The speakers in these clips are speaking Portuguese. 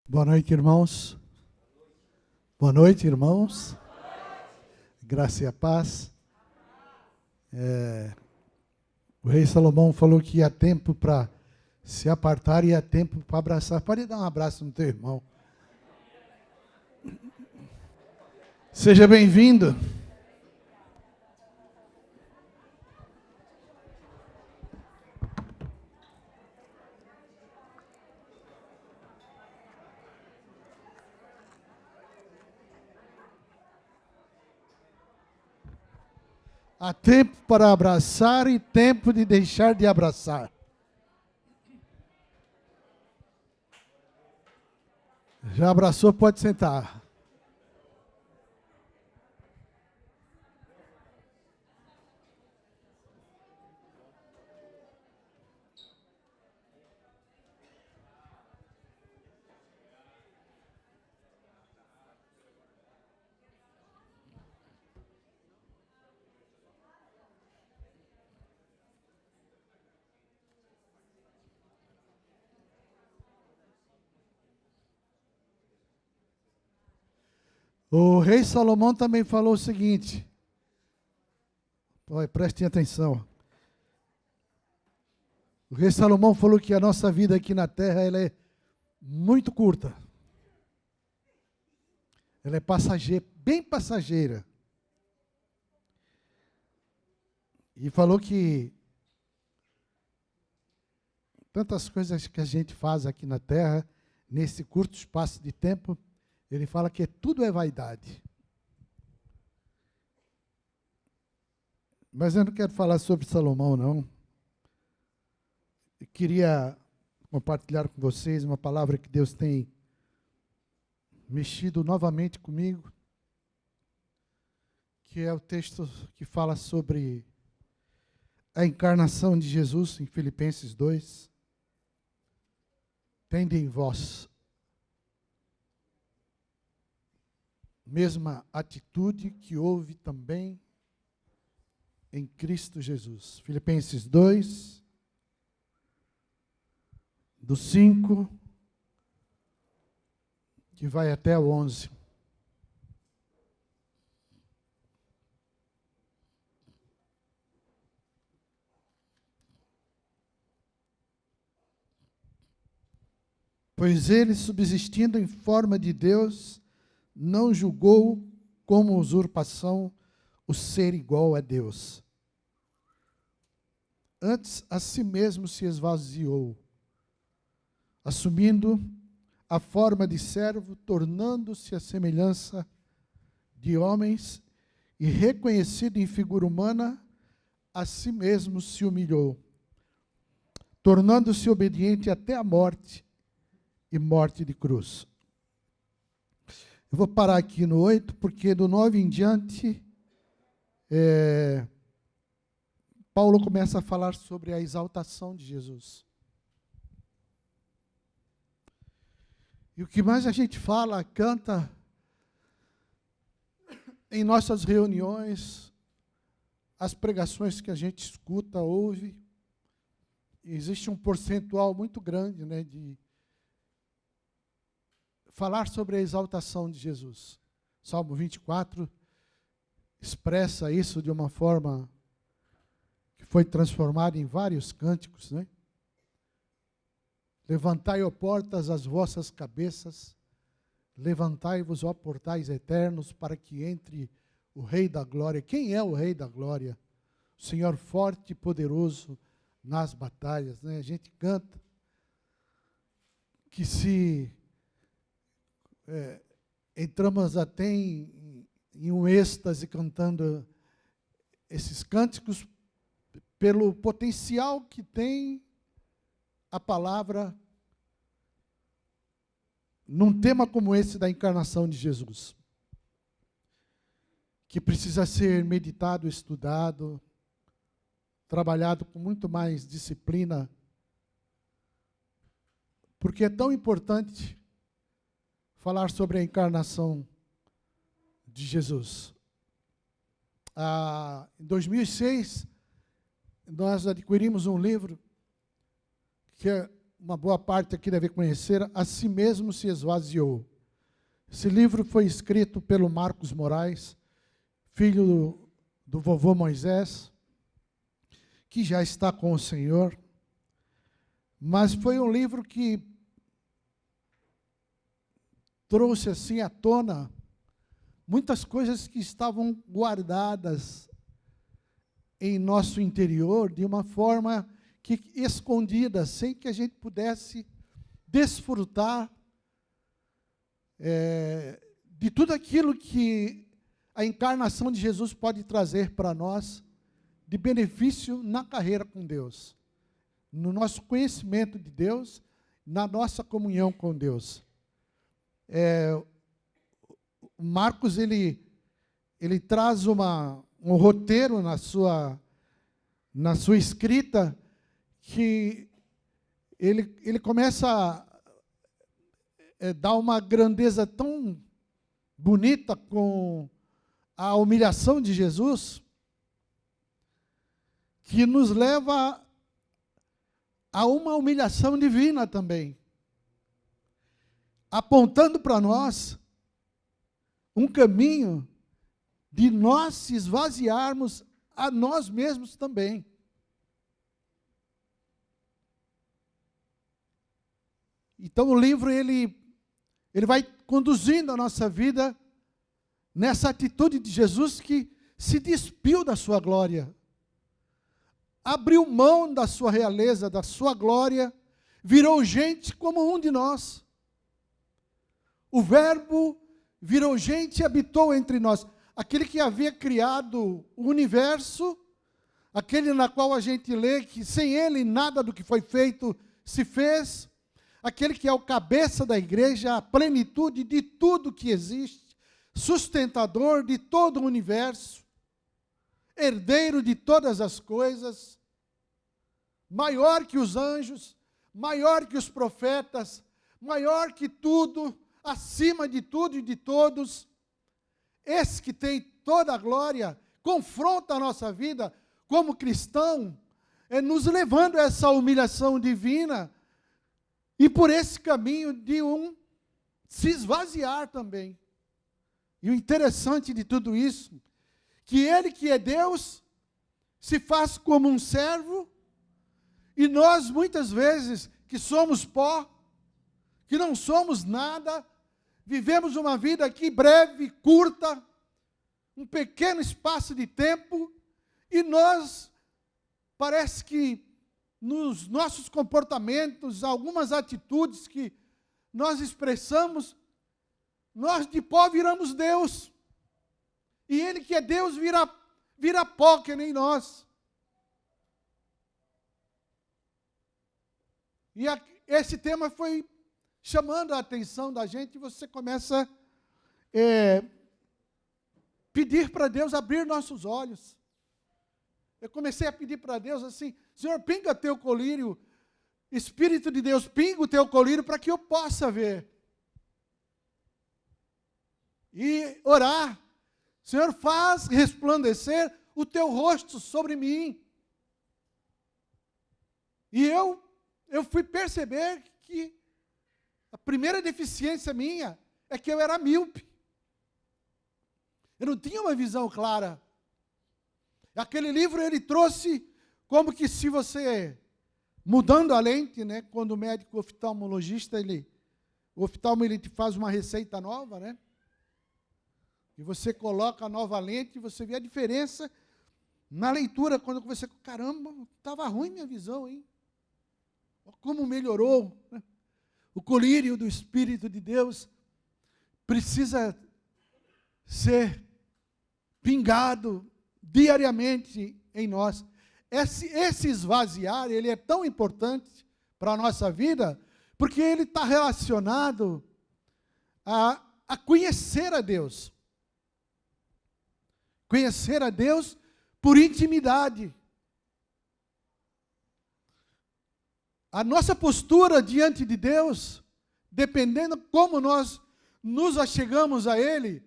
Boa noite, irmãos. Boa noite, irmãos. Graça e a paz. O rei Salomão falou que ia tempo para se apartar e ia tempo para abraçar. Pode dar um abraço no teu irmão. Seja bem-vindo. Há tempo para abraçar e tempo de deixar de abraçar. Já abraçou, pode sentar. O rei Salomão também falou o seguinte. Prestem atenção. O rei Salomão falou que a nossa vida aqui na terra ela é muito curta. Ela é passageira, bem passageira. E falou que tantas coisas que a gente faz aqui na terra, nesse curto espaço de tempo, ele fala que tudo é vaidade. Mas eu não quero falar sobre Salomão, não. Eu queria compartilhar com vocês uma palavra que Deus tem mexido novamente comigo, que é o texto que fala sobre a encarnação de Jesus em Filipenses 2. Tende em vós mesma atitude que houve também em Cristo Jesus. Filipenses 2, do 5, que vai até o 11. Pois ele, subsistindo em forma de Deus, não julgou como usurpação o ser igual a Deus. Antes, a si mesmo se esvaziou, assumindo a forma de servo, tornando-se a semelhança de homens, e reconhecido em figura humana, a si mesmo se humilhou, tornando-se obediente até a morte, e morte de cruz. Eu vou parar aqui no 8, porque do 9 em diante, Paulo começa a falar sobre a exaltação de Jesus. E o que mais a gente fala, canta em nossas reuniões, as pregações que a gente escuta, ouve, existe um percentual muito grande, né, de falar sobre a exaltação de Jesus. Salmo 24 expressa isso de uma forma que foi transformada em vários cânticos, né? Levantai, ó portas, as vossas cabeças, levantai-vos, ó portais eternos, para que entre o Rei da Glória. Quem é o Rei da Glória? O Senhor forte e poderoso nas batalhas, né? A gente canta que se entramos até em um êxtase cantando esses cânticos pelo potencial que tem a palavra num tema como esse da encarnação de Jesus, que precisa ser meditado, estudado, trabalhado com muito mais disciplina, porque é tão importante falar sobre a encarnação de Jesus. Em 2006, nós adquirimos um livro que uma boa parte aqui deve conhecer, A Si Mesmo Se Esvaziou. Esse livro foi escrito pelo Marcos Moraes, filho do vovô Moisés, que já está com o Senhor. Mas foi um livro que trouxe assim à tona muitas coisas que estavam guardadas em nosso interior de uma forma que escondida, sem que a gente pudesse desfrutar de tudo aquilo que a encarnação de Jesus pode trazer para nós de benefício na carreira com Deus, no nosso conhecimento de Deus, na nossa comunhão com Deus. Marcos, ele traz um roteiro na sua escrita, que ele começa a dar uma grandeza tão bonita com a humilhação de Jesus, que nos leva a uma humilhação divina também, apontando para nós um caminho de nós se esvaziarmos a nós mesmos também. Então o livro ele vai conduzindo a nossa vida nessa atitude de Jesus, que se despiu da sua glória, abriu mão da sua realeza, da sua glória, virou gente como um de nós. O Verbo virou gente e habitou entre nós. Aquele que havia criado o universo, aquele na qual a gente lê que sem ele nada do que foi feito se fez, aquele que é o cabeça da igreja, a plenitude de tudo que existe, sustentador de todo o universo, herdeiro de todas as coisas, maior que os anjos, maior que os profetas, maior que tudo, acima de tudo e de todos. Esse que tem toda a glória, confronta a nossa vida como cristão, nos levando a essa humilhação divina, e por esse caminho de se esvaziar também. E o interessante de tudo isso, que ele que é Deus, se faz como um servo, e nós muitas vezes, que somos pó, que não somos nada, vivemos uma vida aqui breve, curta, um pequeno espaço de tempo, e nós, parece que nos nossos comportamentos, algumas atitudes que nós expressamos, nós de pó viramos Deus. E ele que é Deus vira pó que nem nós. E esse tema foi chamando a atenção da gente, e você começa a pedir para Deus abrir nossos olhos. Eu comecei a pedir para Deus assim: Senhor, pinga teu colírio, Espírito de Deus, pinga o teu colírio para que eu possa ver. E orar: Senhor, faz resplandecer o teu rosto sobre mim. E eu fui perceber que a primeira deficiência minha é que eu era míope. Eu não tinha uma visão clara. Aquele livro ele trouxe como que se você, mudando a lente, né, quando o médico oftalmologista, o oftalmo ele te faz uma receita nova, né? E você coloca a nova lente e você vê a diferença na leitura, quando você, caramba, estava ruim minha visão, hein? Como melhorou, né? O colírio do Espírito de Deus precisa ser pingado diariamente em nós. Esse esvaziar, ele é tão importante para a nossa vida, porque ele está relacionado a conhecer a Deus. Conhecer a Deus por intimidade. A nossa postura diante de Deus, dependendo como nós nos achegamos a Ele,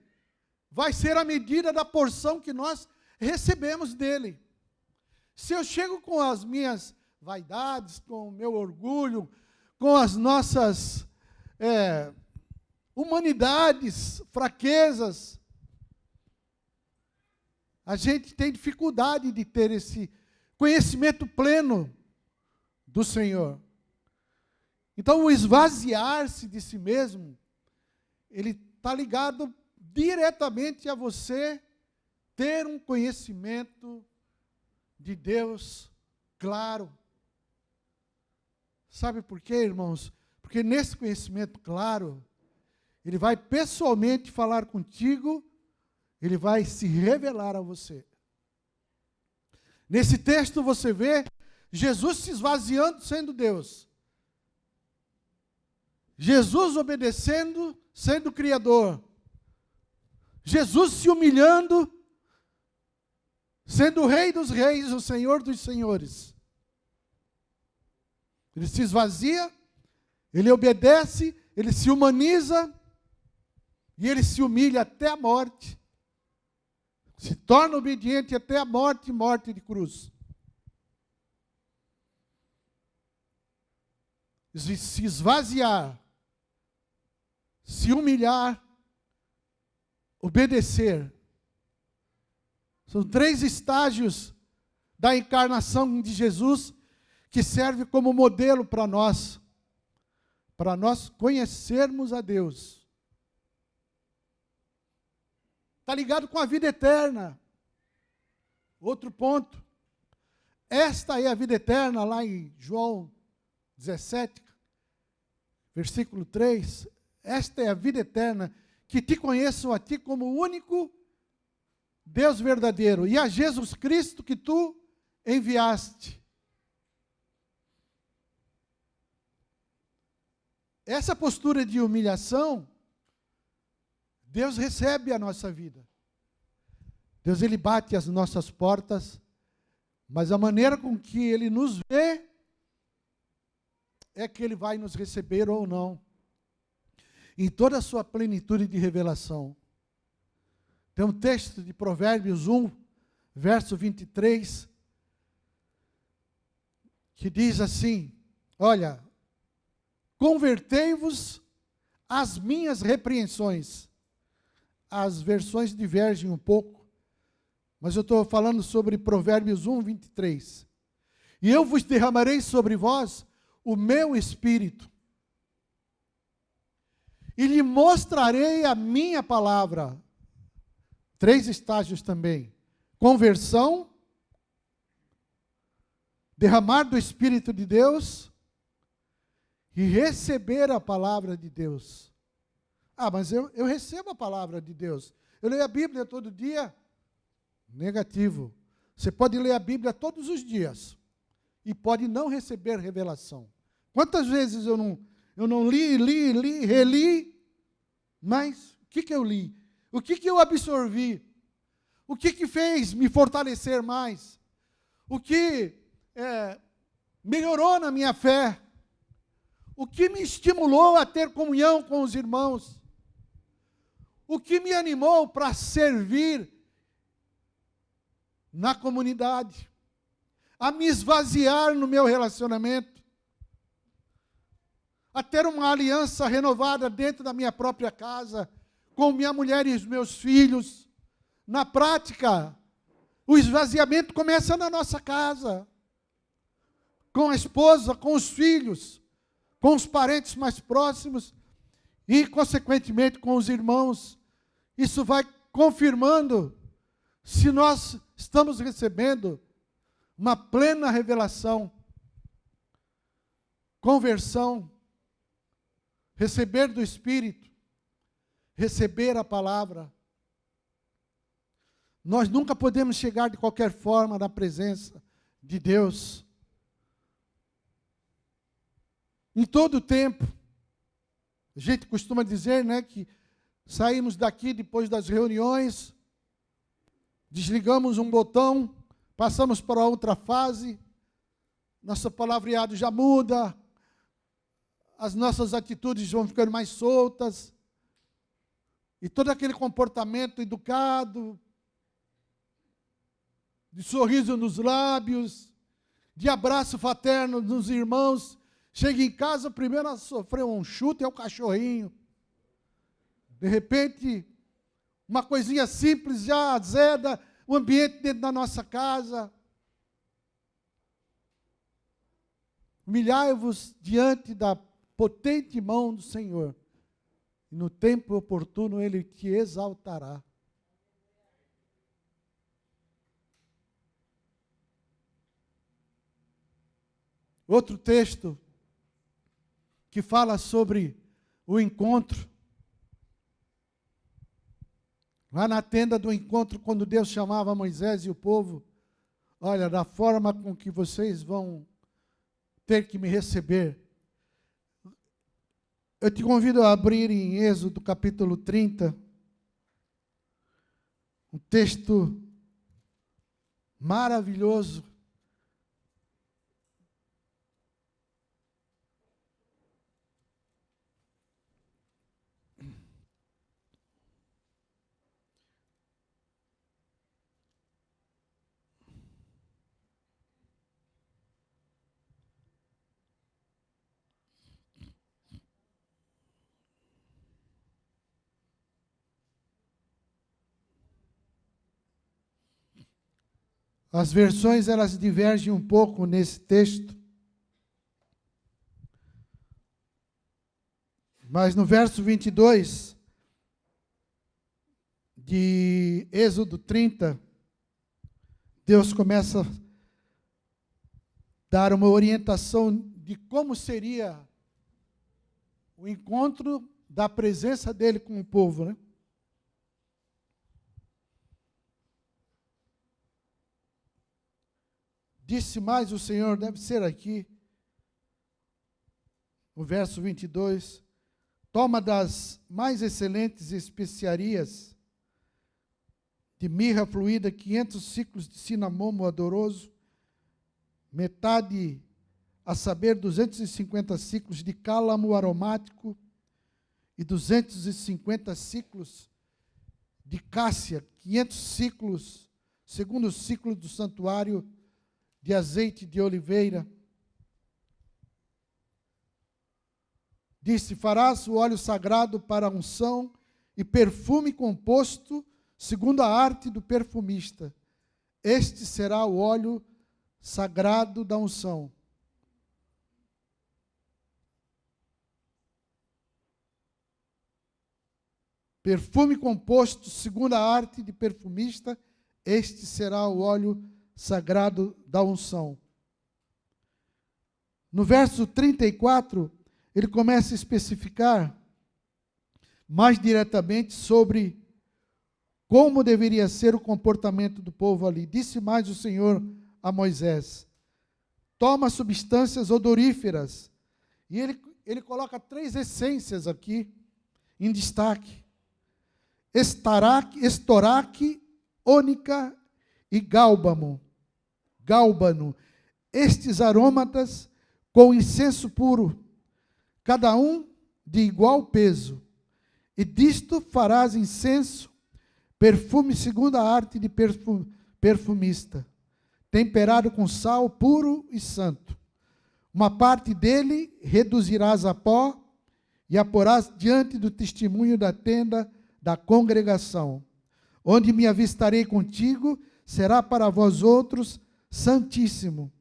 vai ser a medida da porção que nós recebemos dEle. Se eu chego com as minhas vaidades, com o meu orgulho, com as nossas humanidades, fraquezas. A gente tem dificuldade de ter esse conhecimento pleno do Senhor. Então, o esvaziar-se de si mesmo, ele está ligado diretamente a você ter um conhecimento de Deus claro. Sabe por quê, irmãos? Porque nesse conhecimento claro, ele vai pessoalmente falar contigo, ele vai se revelar a você. Nesse texto você vê Jesus se esvaziando sendo Deus. Jesus obedecendo, sendo Criador. Jesus se humilhando, sendo o Rei dos Reis, o Senhor dos Senhores. Ele se esvazia, ele obedece, ele se humaniza e ele se humilha até a morte. Se torna obediente até a morte, morte de cruz. Se esvaziar, se humilhar, obedecer. São 3 estágios da encarnação de Jesus que serve como modelo para nós conhecermos a Deus. Está ligado com a vida eterna. Outro ponto. Esta é a vida eterna, lá em João 17, versículo 3. Esta é a vida eterna, que te conheçam a ti como o único Deus verdadeiro, e a Jesus Cristo que tu enviaste. Essa postura de humilhação, Deus recebe a nossa vida. Deus, ele bate as nossas portas, mas a maneira com que ele nos vê é que ele vai nos receber ou não, em toda a sua plenitude de revelação. Tem um texto de Provérbios 1, verso 23, que diz assim, olha, convertei-vos às minhas repreensões. As versões divergem um pouco, mas eu estou falando sobre Provérbios 1, 23. E eu vos derramarei sobre vós o meu espírito, e lhe mostrarei a minha palavra. 3 estágios também. Conversão, derramar do Espírito de Deus e receber a palavra de Deus. Ah, mas eu recebo a palavra de Deus. Eu leio a Bíblia todo dia. Negativo. Você pode ler a Bíblia todos os dias e pode não receber revelação. Quantas vezes eu não li, reli, mas o que eu li? O que eu absorvi? O que fez me fortalecer mais? O que melhorou na minha fé? O que me estimulou a ter comunhão com os irmãos? O que me animou para servir na comunidade? A me esvaziar no meu relacionamento? A ter uma aliança renovada dentro da minha própria casa, com minha mulher e os meus filhos? Na prática, o esvaziamento começa na nossa casa, com a esposa, com os filhos, com os parentes mais próximos e, consequentemente, com os irmãos. Isso vai confirmando se nós estamos recebendo uma plena revelação, conversão, receber do Espírito, receber a palavra. Nós nunca podemos chegar de qualquer forma na presença de Deus. Em todo o tempo, a gente costuma dizer, né, que saímos daqui depois das reuniões, desligamos um botão, passamos para outra fase, nosso palavreado já muda, as nossas atitudes vão ficando mais soltas, e todo aquele comportamento educado, de sorriso nos lábios, de abraço fraterno nos irmãos, Chega em casa, primeiro a sofrer um chute é o cachorrinho. De repente, uma coisinha simples já azeda o ambiente dentro da nossa casa. Humilhai-vos diante da potente mão do Senhor, e no tempo oportuno Ele te exaltará. Outro texto que fala sobre o encontro. Lá na tenda do encontro, quando Deus chamava Moisés e o povo, olha, da forma com que vocês vão ter que me receber. Eu te convido a abrir em Êxodo capítulo 30, um texto maravilhoso. As versões, elas divergem um pouco nesse texto. Mas no verso 22 de Êxodo 30, Deus começa a dar uma orientação de como seria o encontro da presença dele com o povo, né? Disse mais o Senhor, deve ser aqui, o verso 22, toma das mais excelentes especiarias de mirra fluída, 500 ciclos de cinamomo odoroso, metade, a saber, 250 ciclos de cálamo aromático e 250 ciclos de cássia, 500 ciclos, segundo o ciclo do santuário, de azeite de oliveira. Disse, farás o óleo sagrado para a unção e perfume composto segundo a arte do perfumista. Este será o óleo sagrado da unção. Perfume composto segundo a arte de perfumista, este será o óleo sagrado da unção. No verso 34, ele começa a especificar mais diretamente sobre como deveria ser o comportamento do povo ali. Disse mais o Senhor a Moisés, toma substâncias odoríferas. E ele coloca 3 essências aqui em destaque. Estoraque, ônica e gálbano, estes aromatas com incenso puro, cada um de igual peso, e disto farás incenso, perfume segundo a arte de perfumista, temperado com sal puro e santo. Uma parte dele reduzirás a pó, e a porás diante do testemunho da tenda da congregação, onde me avistarei contigo, será para vós outros santíssimo.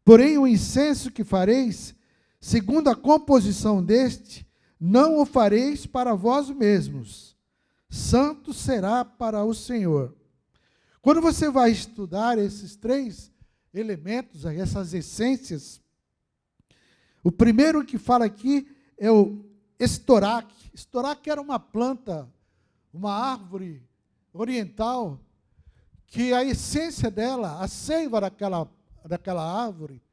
Porém, o incenso que fareis, segundo a composição deste, não o fareis para vós mesmos. Santo será para o Senhor. Quando você vai estudar esses 3 elementos, essas essências, o primeiro que fala aqui é o estoraque. Estoraque era uma planta, uma árvore oriental, que a essência dela, a seiva daquela árvore,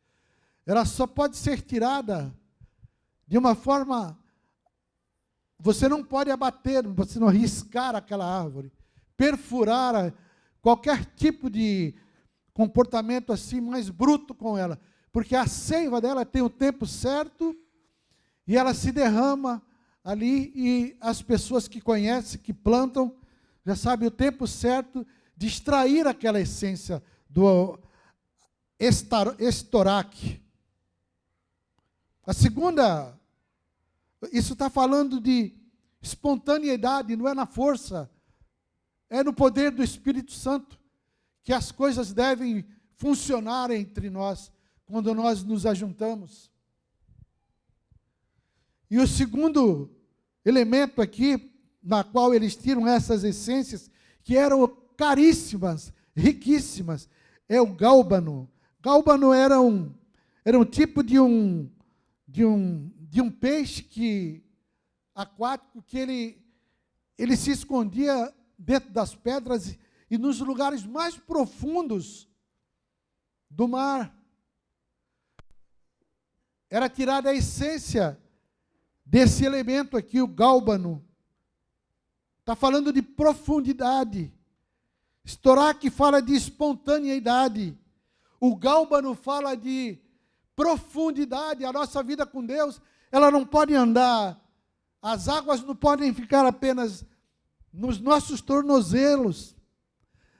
ela só pode ser tirada de uma forma, você não pode abater, você não riscar aquela árvore, perfurar qualquer tipo de comportamento assim mais bruto com ela, porque a seiva dela tem o tempo certo e ela se derrama ali e as pessoas que conhecem, que plantam, já sabem o tempo certo de extrair aquela essência do estoraque. A segunda, isso está falando de espontaneidade, não é na força, é no poder do Espírito Santo que as coisas devem funcionar entre nós, quando nós nos ajuntamos. E o segundo elemento aqui, na qual eles tiram essas essências, que eram caríssimas, riquíssimas, é o gálbano. Gálbano era um tipo de um peixe aquático que ele se escondia dentro das pedras e nos lugares mais profundos do mar. Era tirada a essência desse elemento aqui, o gálbano. Está falando de profundidade. Estoraque fala de espontaneidade. O gálbano fala de profundidade. A nossa vida com Deus, ela não pode andar. As águas não podem ficar apenas nos nossos tornozelos.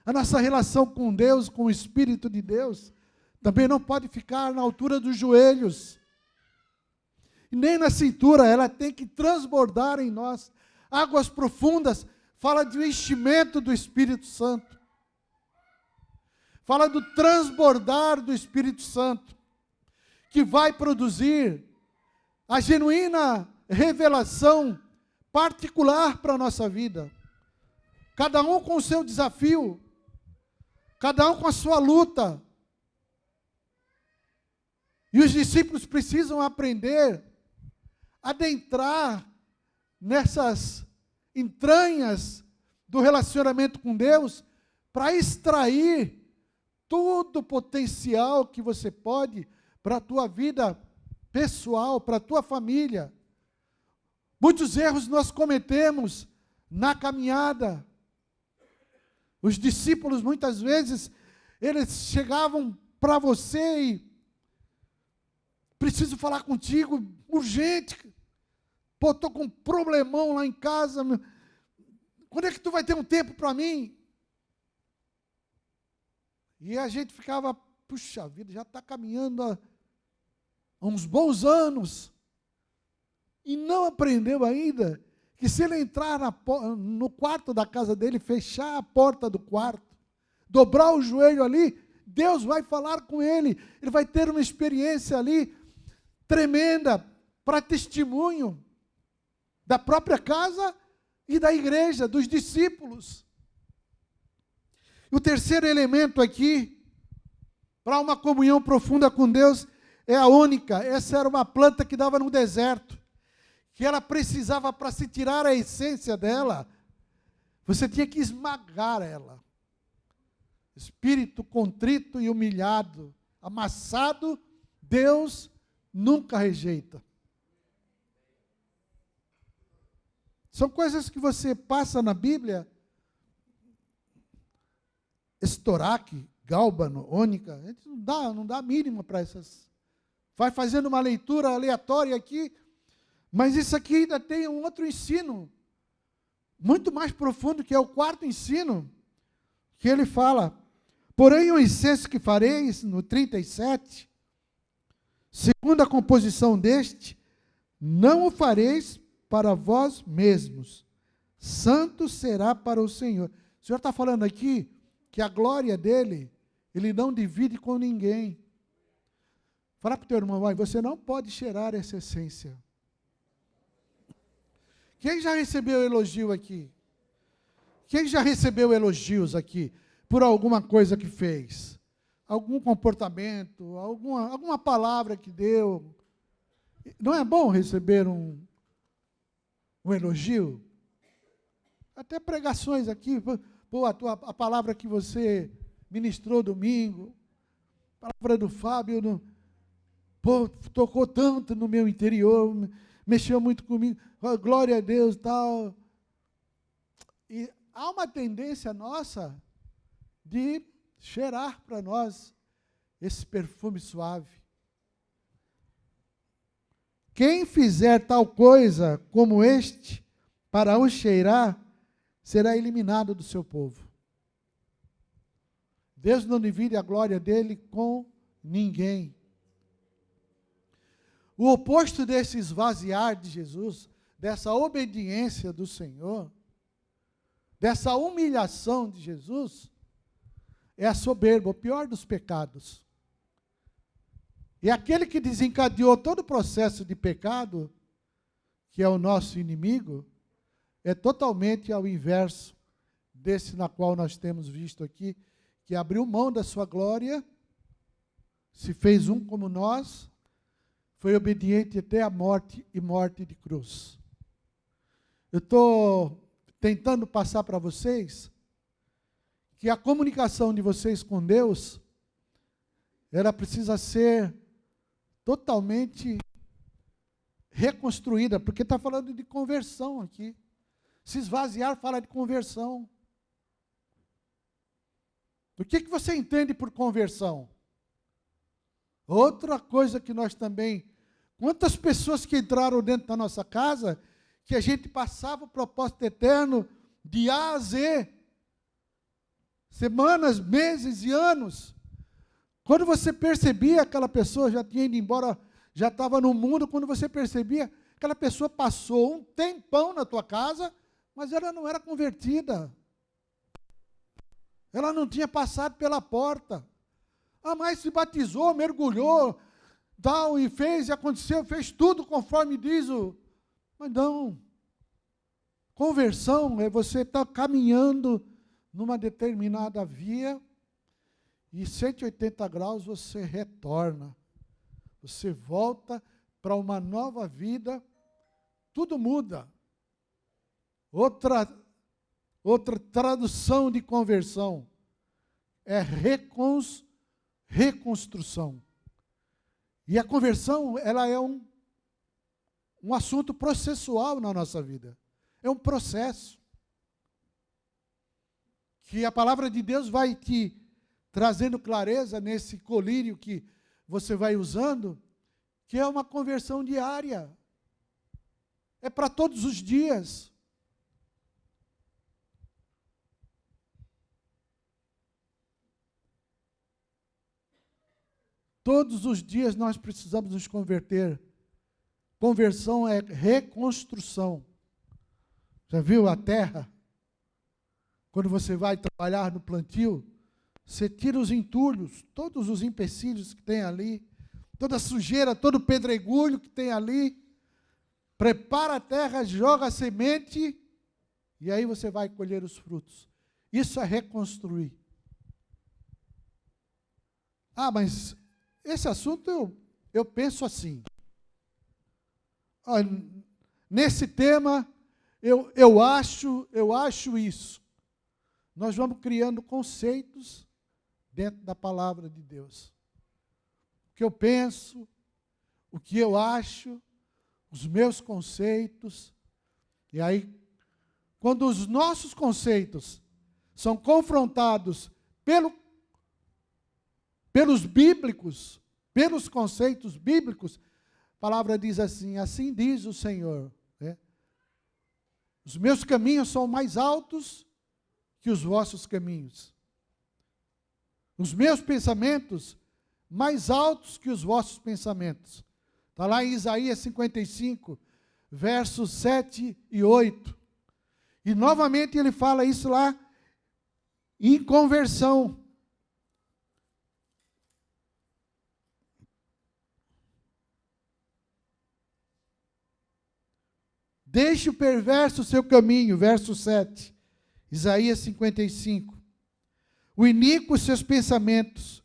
A nossa relação com Deus, com o Espírito de Deus, também não pode ficar na altura dos joelhos. E nem na cintura, ela tem que transbordar em nós. Águas profundas fala de um enchimento do Espírito Santo. Fala do transbordar do Espírito Santo, que vai produzir a genuína revelação particular para a nossa vida. Cada um com o seu desafio, cada um com a sua luta. E os discípulos precisam aprender a adentrar nessas entranhas do relacionamento com Deus para extrair todo o potencial que você pode para a tua vida pessoal, para a tua família. Muitos erros nós cometemos na caminhada. Os discípulos, muitas vezes, eles chegavam para você e preciso falar contigo, urgente. Pô, estou com um problemão lá em casa. Quando é que tu vai ter um tempo para mim? E a gente ficava, puxa vida, já está caminhando há uns bons anos. E não aprendeu ainda que se ele entrar no quarto da casa dele, fechar a porta do quarto, dobrar o joelho ali, Deus vai falar com ele. Ele vai ter uma experiência ali tremenda para testemunho da própria casa e da igreja, dos discípulos. O terceiro elemento aqui, para uma comunhão profunda com Deus, é a ônica. Essa era uma planta que dava no deserto, que ela precisava, para se tirar a essência dela, você tinha que esmagar ela. Espírito contrito e humilhado, amassado, Deus nunca rejeita. São coisas que você passa na Bíblia, estoraque, gálbano, ônica, a gente não dá mínima para essas. Vai fazendo uma leitura aleatória aqui, mas isso aqui ainda tem um outro ensino, muito mais profundo, que é o quarto ensino, que ele fala: porém o incenso que fareis, no 37, segundo a composição deste, não o fareis para vós mesmos, santo será para o Senhor. O Senhor está falando aqui que a glória dele, ele não divide com ninguém. Fala para o teu irmão: você não pode cheirar essa essência. Quem já recebeu elogio aqui? Quem já recebeu elogios aqui por alguma coisa que fez? Algum comportamento, alguma palavra que deu? Não é bom receber um elogio? Até pregações aqui, pô, a palavra que você ministrou domingo, a palavra do Fábio, pô, tocou tanto no meu interior, mexeu muito comigo, glória a Deus e tal. E há uma tendência nossa de cheirar para nós esse perfume suave. Quem fizer tal coisa como este, para o cheirar, será eliminado do seu povo. Deus não divide a glória dele com ninguém. O oposto desse esvaziar de Jesus, dessa obediência do Senhor, dessa humilhação de Jesus, é a soberba, o pior dos pecados. E aquele que desencadeou todo o processo de pecado, que é o nosso inimigo, é totalmente ao inverso desse na qual nós temos visto aqui, que abriu mão da sua glória, se fez um como nós, foi obediente até a morte e morte de cruz. Eu estou tentando passar para vocês que a comunicação de vocês com Deus, ela precisa ser totalmente reconstruída, porque está falando de conversão aqui. Se esvaziar fala de conversão. O que você entende por conversão? Outra coisa que nós também... Quantas pessoas que entraram dentro da nossa casa, que a gente passava o propósito eterno de A a Z. Semanas, meses e anos. Quando você percebia aquela pessoa já tinha ido embora, já estava no mundo, quando você percebia, aquela pessoa passou um tempão na tua casa, mas ela não era convertida. Ela não tinha passado pela porta. Ah, mas se batizou, mergulhou, tal, e fez, e aconteceu, fez tudo conforme diz o... Mas não. Conversão é você estar caminhando numa determinada via e 180 graus você retorna. Você volta para uma nova vida, tudo muda. Outra tradução de conversão é reconstrução. E a conversão, ela é um assunto processual na nossa vida. É um processo que a palavra de Deus vai te trazendo clareza nesse colírio que você vai usando, que é uma conversão diária. É para todos os dias. Todos os dias nós precisamos nos converter. Conversão é reconstrução. Já viu a terra? Quando você vai trabalhar no plantio, você tira os entulhos, todos os empecilhos que tem ali, toda a sujeira, todo o pedregulho que tem ali, prepara a terra, joga a semente, e aí você vai colher os frutos. Isso é reconstruir. Ah, mas esse assunto eu penso assim. Nesse tema, eu acho isso. Nós vamos criando conceitos dentro da palavra de Deus. O que eu penso, o que eu acho, os meus conceitos. E aí, quando os nossos conceitos são confrontados pelos bíblicos, pelos conceitos bíblicos, a palavra diz assim, assim diz o Senhor, né? Os meus caminhos são mais altos que os vossos caminhos. Os meus pensamentos mais altos que os vossos pensamentos. Está lá em Isaías 55, versos 7 e 8. E novamente ele fala isso lá em conversão. Deixe o perverso o seu caminho, verso 7. Isaías 55. O iníquo os seus pensamentos.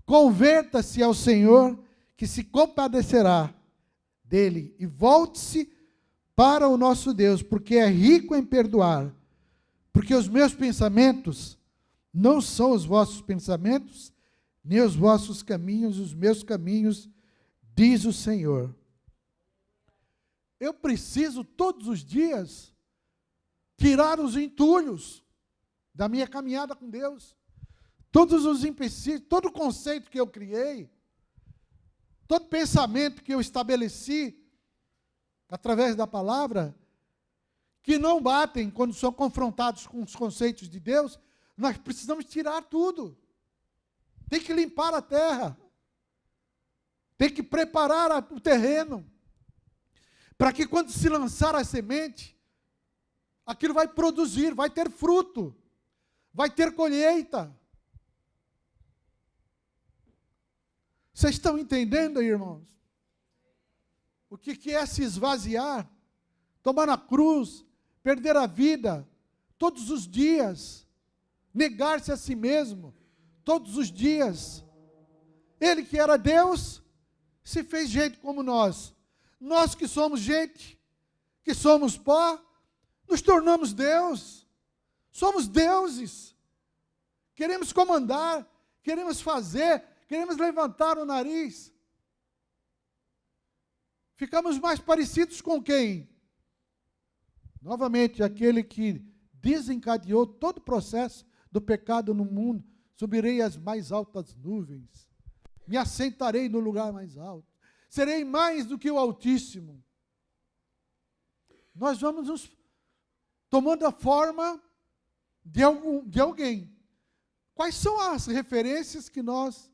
Converta-se ao Senhor, que se compadecerá dele. E volte-se para o nosso Deus, porque é rico em perdoar. Porque os meus pensamentos não são os vossos pensamentos, nem os vossos caminhos, os meus caminhos, diz o Senhor. Eu preciso todos os dias tirar os entulhos da minha caminhada com Deus. Todos os empecilhos, todo conceito que eu criei, todo pensamento que eu estabeleci através da palavra, que não batem quando são confrontados com os conceitos de Deus, nós precisamos tirar tudo. Tem que limpar a terra. tem que preparar o terreno, para que quando se lançar a semente, aquilo vai produzir, vai ter fruto, vai ter colheita. Vocês estão entendendo, irmãos? O que é se esvaziar, tomar a cruz, perder a vida todos os dias, negar-se a si mesmo todos os dias. Ele que era Deus, se fez gente como nós. Nós que somos gente, que somos pó, nos tornamos Deus. Somos deuses. Queremos comandar, queremos fazer, queremos levantar o nariz. Ficamos mais parecidos com quem? Novamente, aquele que desencadeou todo o processo do pecado no mundo. Subirei às mais altas nuvens, me assentarei no lugar mais alto, serei mais do que o Altíssimo. Nós vamos nos tomando a forma de alguém. Quais são as referências que nós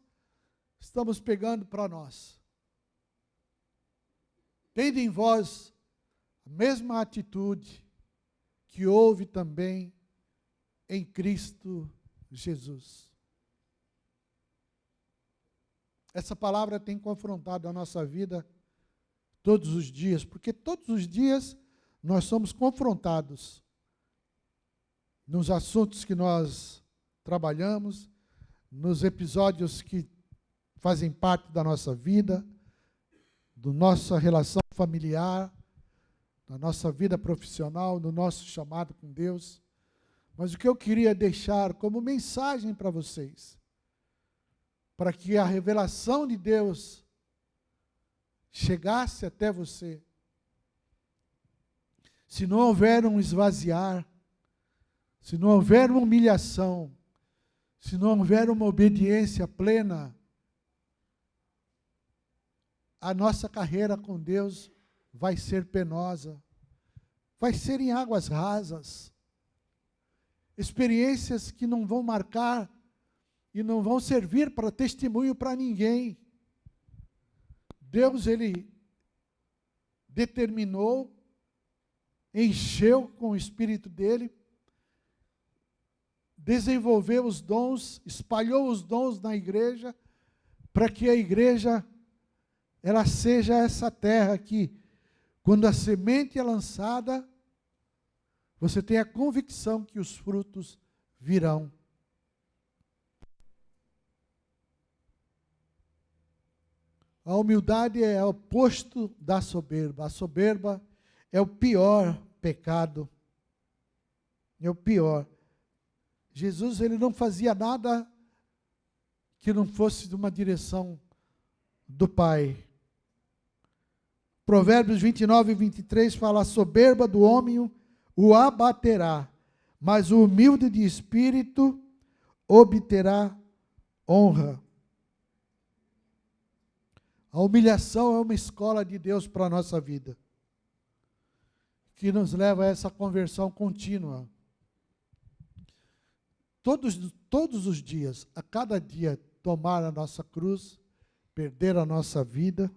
estamos pegando para nós? Tende em vós a mesma atitude que houve também em Cristo Jesus. Essa palavra tem confrontado a nossa vida todos os dias, porque todos os dias nós somos confrontados nos assuntos que nós trabalhamos, nos episódios que fazem parte da nossa vida, da nossa relação familiar, da nossa vida profissional, do nosso chamado com Deus. Mas o que eu queria deixar como mensagem para vocês, para que a revelação de Deus chegasse até você, se não houver um esvaziar, se não houver uma humilhação, se não houver uma obediência plena, a nossa carreira com Deus vai ser penosa, vai ser em águas rasas, experiências que não vão marcar e não vão servir para testemunho para ninguém. Deus, Ele determinou, encheu com o Espírito dEle, desenvolveu os dons, espalhou os dons na igreja, para que a igreja, ela seja essa terra que, quando a semente é lançada, você tem a convicção que os frutos virão. A humildade é o oposto da soberba. A soberba é o pior pecado. É o pior. Jesus, ele não fazia nada que não fosse de uma direção do Pai. Provérbios 29 e 23 fala: a soberba do homem o abaterá, mas o humilde de espírito obterá honra. A humilhação é uma escola de Deus para a nossa vida, que nos leva a essa conversão contínua. Todos os dias, a cada dia, tomar a nossa cruz, perder a nossa vida.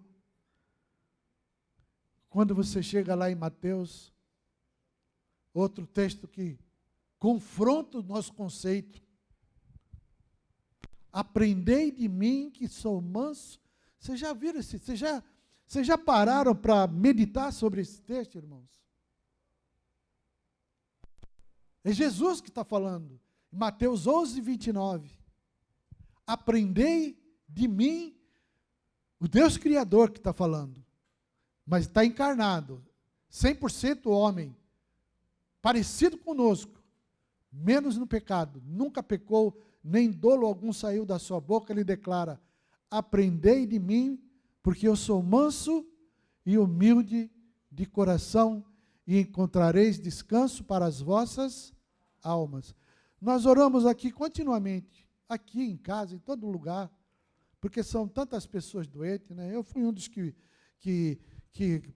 Quando você chega lá em Mateus, outro texto que confronta o nosso conceito. Aprendei de mim que sou manso. Vocês já viram vocês já pararam para meditar sobre esse texto, irmãos? É Jesus que está falando. Mateus 11, 29. Aprendei de mim, o Deus Criador que está falando. Mas está encarnado, 100% homem, parecido conosco, menos no pecado, nunca pecou, nem dolo algum saiu da sua boca. Ele declara: aprendei de mim, porque eu sou manso e humilde de coração, e encontrareis descanso para as vossas almas. Nós oramos aqui continuamente, aqui em casa, em todo lugar, porque são tantas pessoas doentes, né? Eu fui um dos que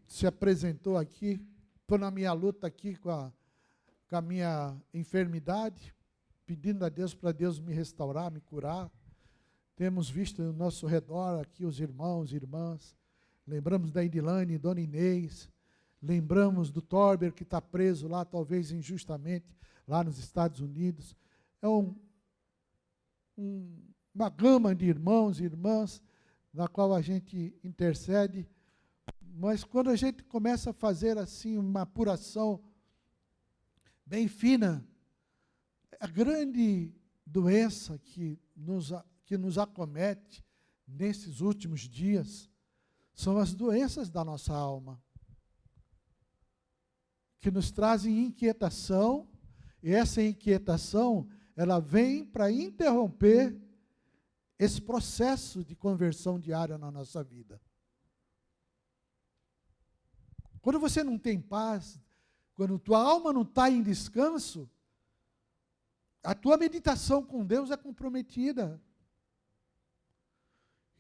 se apresentou aqui, estou na minha luta aqui com a minha enfermidade, pedindo a Deus para Deus me restaurar, me curar. Temos visto ao nosso redor aqui os irmãos e irmãs. Lembramos da Edilane, Dona Inês. Lembramos do Torber, que está preso lá, talvez injustamente, lá nos Estados Unidos. É uma gama de irmãos e irmãs na qual a gente intercede. Mas quando a gente começa a fazer assim uma apuração bem fina, a grande doença que nos acomete nesses últimos dias são as doenças da nossa alma, que nos trazem inquietação, e essa inquietação, ela vem para interromper esse processo de conversão diária na nossa vida. Quando você não tem paz, quando tua alma não está em descanso, a tua meditação com Deus é comprometida.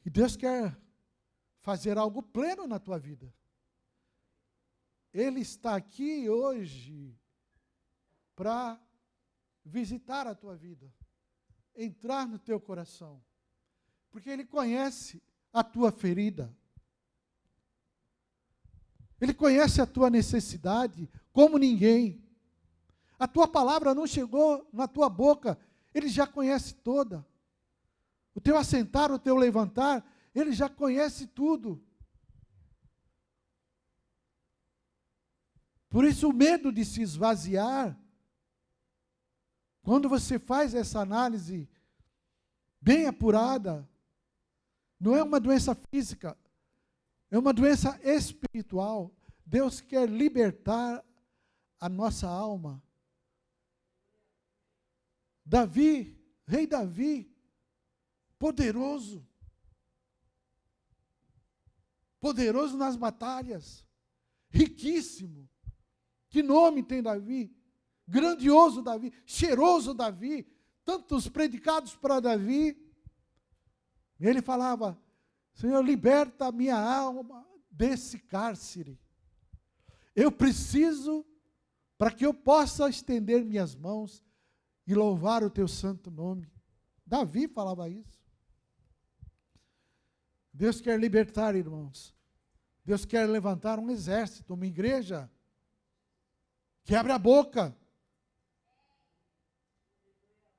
E Deus quer fazer algo pleno na tua vida. Ele está aqui hoje para visitar a tua vida, entrar no teu coração, porque Ele conhece a tua ferida. Ele conhece a tua necessidade como ninguém. A tua palavra não chegou na tua boca, Ele já conhece toda. O teu assentar, o teu levantar, Ele já conhece tudo. Por isso o medo de se esvaziar, quando você faz essa análise bem apurada, não é uma doença física, é uma doença espiritual. Deus quer libertar a nossa alma. Davi, rei Davi, poderoso nas batalhas, riquíssimo. Que nome tem Davi? Grandioso Davi, cheiroso Davi, tantos predicados para Davi. E ele falava: Senhor, liberta a minha alma desse cárcere. Eu preciso, para que eu possa estender minhas mãos e louvar o teu santo nome. Davi falava isso. Deus quer libertar, irmãos. Deus quer levantar um exército, uma igreja, que abre a boca,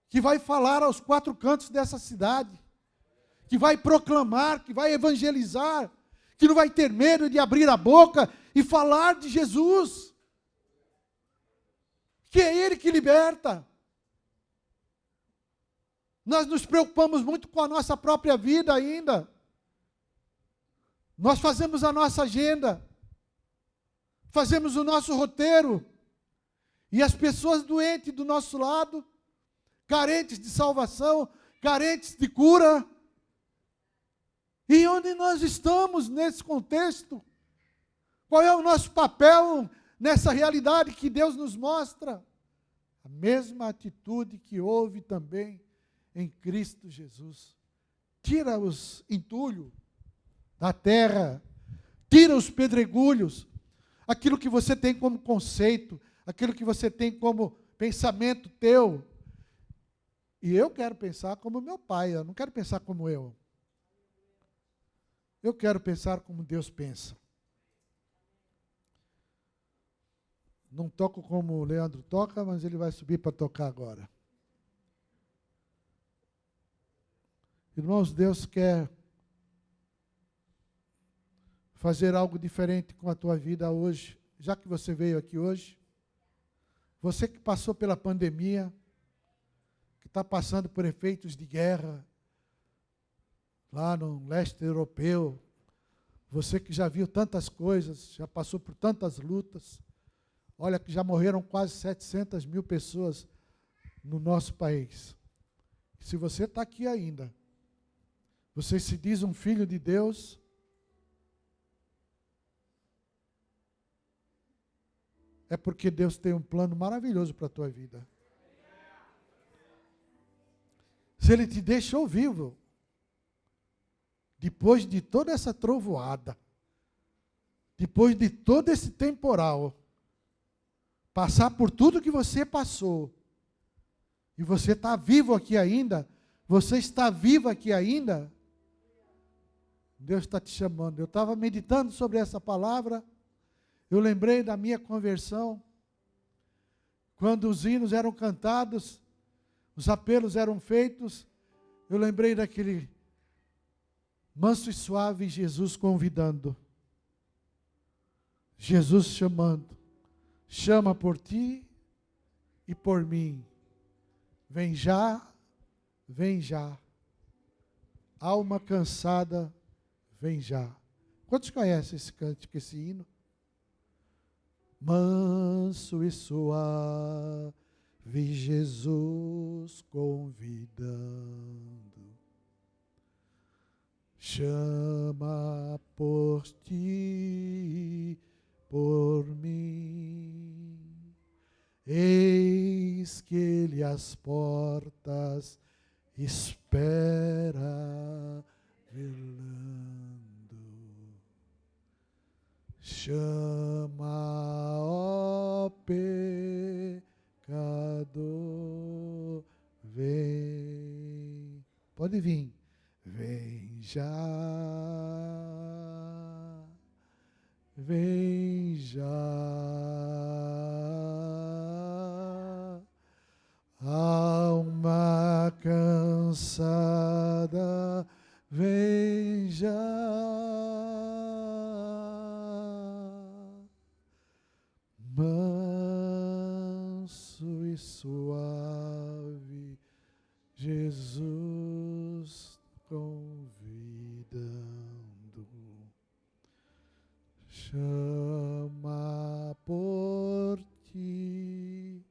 que vai falar aos quatro cantos dessa cidade, que vai proclamar, que vai evangelizar, que não vai ter medo de abrir a boca e falar de Jesus, que é Ele que liberta. Nós nos preocupamos muito com a nossa própria vida ainda. Nós fazemos a nossa agenda, fazemos o nosso roteiro, e as pessoas doentes do nosso lado, carentes de salvação, carentes de cura. E onde nós estamos nesse contexto? Qual é o nosso papel nessa realidade que Deus nos mostra? A mesma atitude que houve também em Cristo Jesus. Tira os entulhos da terra, tira os pedregulhos, aquilo que você tem como conceito, aquilo que você tem como pensamento teu. E eu quero pensar como meu pai, eu não quero pensar como eu. Eu quero pensar como Deus pensa. Não toco como o Leandro toca, mas ele vai subir para tocar agora. Irmãos, Deus quer fazer algo diferente com a tua vida hoje, já que você veio aqui hoje. Você que passou pela pandemia, que está passando por efeitos de guerra, lá no leste europeu, você que já viu tantas coisas, já passou por tantas lutas, olha que já morreram quase 700 mil pessoas no nosso país. Se você está aqui ainda, você se diz um filho de Deus, é porque Deus tem um plano maravilhoso para a tua vida. Se Ele te deixou vivo, depois de toda essa trovoada, depois de todo esse temporal, passar por tudo que você passou, e você está vivo aqui ainda, Você está vivo aqui ainda? Deus está te chamando. Eu estava meditando sobre essa palavra. Eu lembrei da minha conversão. Quando os hinos eram cantados, os apelos eram feitos, eu lembrei daquele manso e suave Jesus convidando. Jesus chamando. Chama por ti e por mim. Vem já, vem já. Alma cansada, vem já. Quantos conhecem esse cântico, esse hino? Manso e suave, Jesus convidando. Chama por ti, por mim. Eis que Ele às portas espera, velando. Chama, ó pecador, vem. Pode vir. Vem já, vem já. Alma cansada, vem já. Manso e suave, Jesus convidando. Chama por ti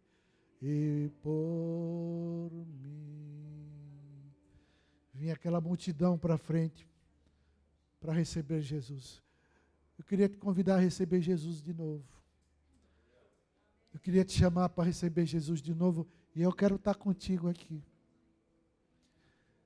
e por mim. Vinha aquela multidão para frente para receber Jesus. Eu queria te convidar a receber Jesus de novo. Eu queria te chamar para receber Jesus de novo. E eu quero estar contigo aqui.